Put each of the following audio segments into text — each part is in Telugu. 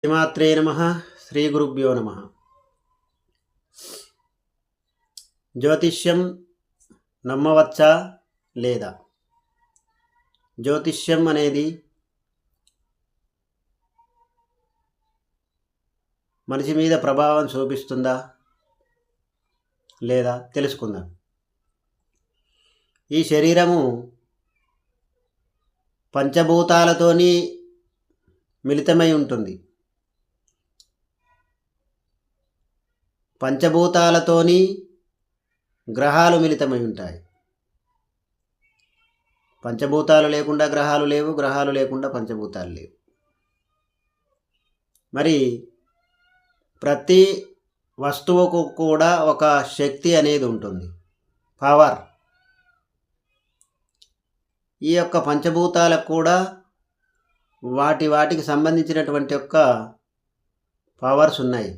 శ్రీమాత్రే నమః. శ్రీ గురుభ్యో నమః. జ్యోతిష్యం నమ్మవచ్చా లేదా? జ్యోతిష్యం అనేది మనిషి మీద ప్రభావం చూపిస్తుందా లేదా తెలుసుకుందాం. ఈ శరీరము పంచభూతాలతోని మిళితమై ఉంటుంది. పంచభూతాలతోని గ్రహాలు మిళితమై ఉంటాయి. పంచభూతాలు లేకుండా గ్రహాలు లేవు, గ్రహాలు లేకుండా పంచభూతాలు లేవు. మరి ప్రతి వస్తువుకు కూడా ఒక శక్తి అనేది ఉంటుంది, పవర్. ఈ యొక్క పంచభూతాలకు కూడా వాటికి సంబంధించినటువంటి యొక్క పవర్స్ ఉన్నాయి.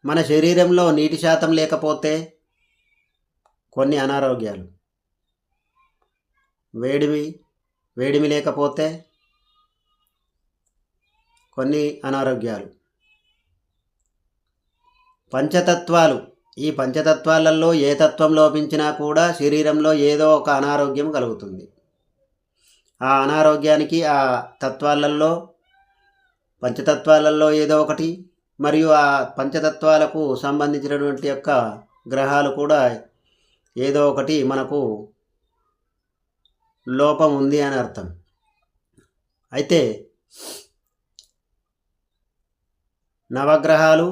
మన శరీరంలో నీటి శాతం లేకపోతే కొన్ని అనారోగ్యాలు, వేడిమి లేకపోతే కొన్ని అనారోగ్యాలు. పంచతత్వాలు, ఈ పంచతత్వాలలో ఏ తత్వం లోపించినా కూడా శరీరంలో ఏదో ఒక అనారోగ్యం కలుగుతుంది. ఆ అనారోగ్యానికి ఆ తత్వాలలో, పంచతత్వాలలో ఏదో ఒకటి, మరియు ఆ పంచతత్వాలకు సంబంధించినటువంటి యొక్క గ్రహాలు కూడా ఏదో ఒకటి మనకు లోపం ఉంది అని అర్థం. అయితే నవగ్రహాలు,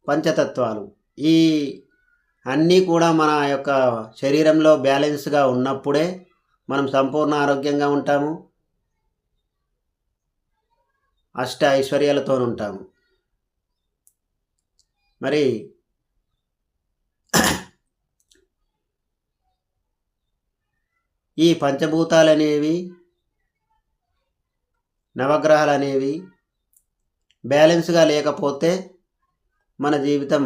పంచతత్వాలు ఈ అన్నీ కూడా మన యొక్క శరీరంలో బ్యాలెన్స్గా ఉన్నప్పుడే మనం సంపూర్ణ ఆరోగ్యంగా ఉంటాము, అష్ట ఐశ్వర్యాలతో ఉంటాము. మరి ఈ పంచభూతాలు అనేవి, నవగ్రహాలు అనేవి బ్యాలెన్స్గా లేకపోతే మన జీవితం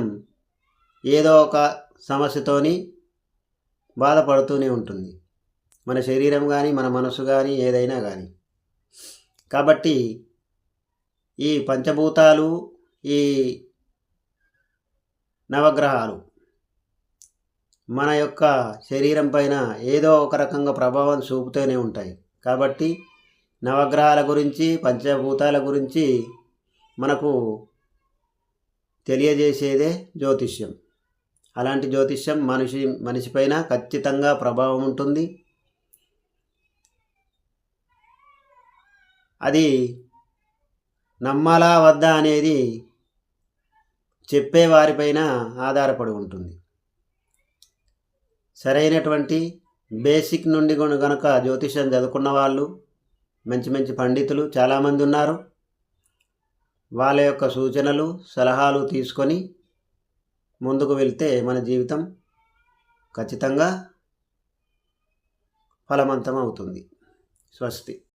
ఏదో ఒక సమస్యతోని బాధపడుతూనే ఉంటుంది, మన శరీరం కానీ మన మనసు కానీ ఏదైనా కానీ. కాబట్టి ఈ పంచభూతాలు, ఈ నవగ్రహాలు మన యొక్క శరీరం పైన ఏదో ఒక రకంగా ప్రభావం చూపుతూనే ఉంటాయి. కాబట్టి నవగ్రహాల గురించి, పంచభూతాల గురించి మనకు తెలియజేసేదే జ్యోతిష్యం. అలాంటి జ్యోతిష్యం మనిషి పైన ఖచ్చితంగా ప్రభావం ఉంటుంది. అది నమ్మాలా వద్దా అనేది చెప్పేవారిపైన ఆధారపడి ఉంటుంది. సరైనటువంటి బేసిక్ నుండి కనుక జ్యోతిష్యం చదువుకున్న వాళ్ళు, మంచి పండితులు చాలామంది ఉన్నారు. వాళ్ళ యొక్క సూచనలు, సలహాలు తీసుకొని ముందుకు వెళ్తే మన జీవితం ఖచ్చితంగా ఫలవంతం అవుతుంది. స్వస్తి.